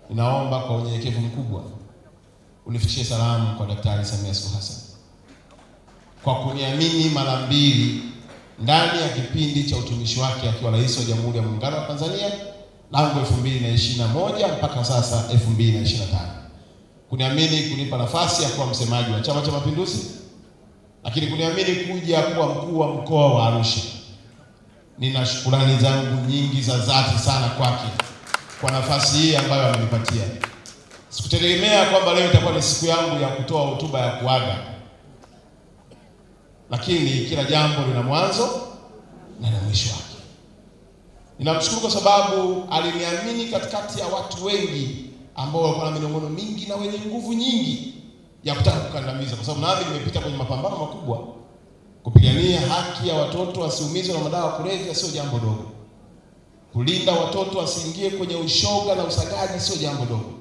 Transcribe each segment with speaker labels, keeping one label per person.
Speaker 1: ninaomba kwa unyenyekevu mkubwa unifikishie salamu kwa Daktari Samia Suluhu Hassan kwa kuniamini mara mbili ndani ya kipindi cha utumishi wake akiwa rais wa Jamhuri ya Muungano wa Tanzania tangu 2021 mpaka sasa 2025. Kuniamini kunipa nafasi ya kuwa msemaji wa Chama cha Mapinduzi, lakini kuniamini kuja kuwa mkuu wa mkoa wa Arusha. Nina shukrani zangu nyingi za dhati sana kwake kwa nafasi hii ambayo amenipatia. Sikutegemea kwamba leo itakuwa ni siku yangu ya kutoa hotuba ya kuaga, lakini kila jambo lina mwanzo na mwisho wake. Ninamshukuru kwa sababu aliniamini katikati ya watu wengi ambao walikuwa na minong'ono mingi na wenye nguvu nyingi ya kutaka kukandamiza, kwa sababu nami nimepita kwenye mapambano makubwa. Kupigania haki ya watoto wasiumizwe na madawa ya kulevya sio jambo dogo. Kulinda watoto wasiingie kwenye ushoga na usagaji sio jambo dogo.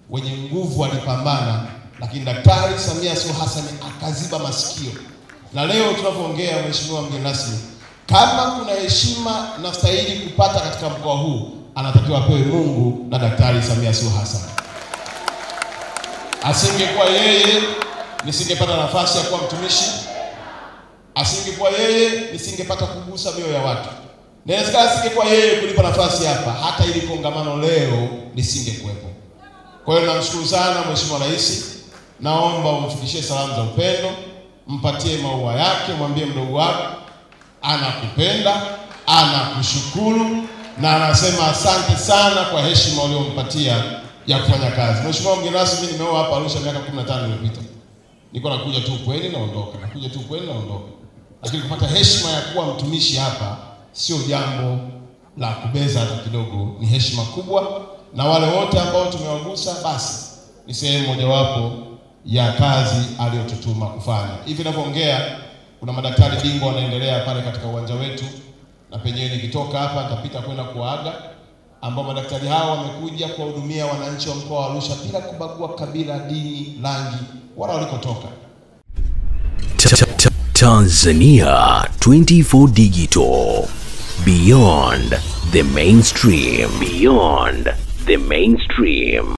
Speaker 1: Wenye nguvu walipambana, lakini Daktari Samia Suluhu Hassan akaziba masikio. Na leo tunapoongea, mheshimiwa mgeni rasmi, kama kuna heshima na stahili kupata katika mkoa huu, anatakiwa apewe Mungu na Daktari Samia Suluhu Hassan. Asingekuwa yeye, nisingepata nafasi ya kuwa mtumishi. Asingekuwa yeye, nisingepata kugusa mioyo ya watu. Na inawezekana asingekuwa yeye kunipa nafasi hapa, hata ili kongamano leo lisingekuwepo. Kwa hiyo namshukuru sana Mheshimiwa Rais. Naomba umfikishie salamu za upendo, mpatie maua yake, mwambie mdogo wako anakupenda, anakushukuru na anasema asante sana kwa heshima uliyompatia ya kufanya kazi. Mheshimiwa mgeni rasmi, mimi nimeoa hapa Arusha miaka 15 iliyopita. Niko nakuja tu kweli naondoka, nakuja tu kweli naondoka. Lakini kupata heshima ya kuwa mtumishi hapa sio jambo la kubeza hata kidogo, ni heshima kubwa, na wale wote ambao tumewagusa basi ni sehemu mojawapo ya kazi aliyotutuma kufanya. Hivi ninavyoongea kuna madaktari bingwa wanaendelea pale katika uwanja wetu, na penyewe nikitoka hapa nitapita kwenda kuaga, ambao madaktari hao wamekuja kuwahudumia wananchi wa mkoa wa Arusha bila kubagua kabila, dini, rangi wala walikotoka.
Speaker 2: Tanzania 24 Digital, beyond the mainstream, beyond the mainstream.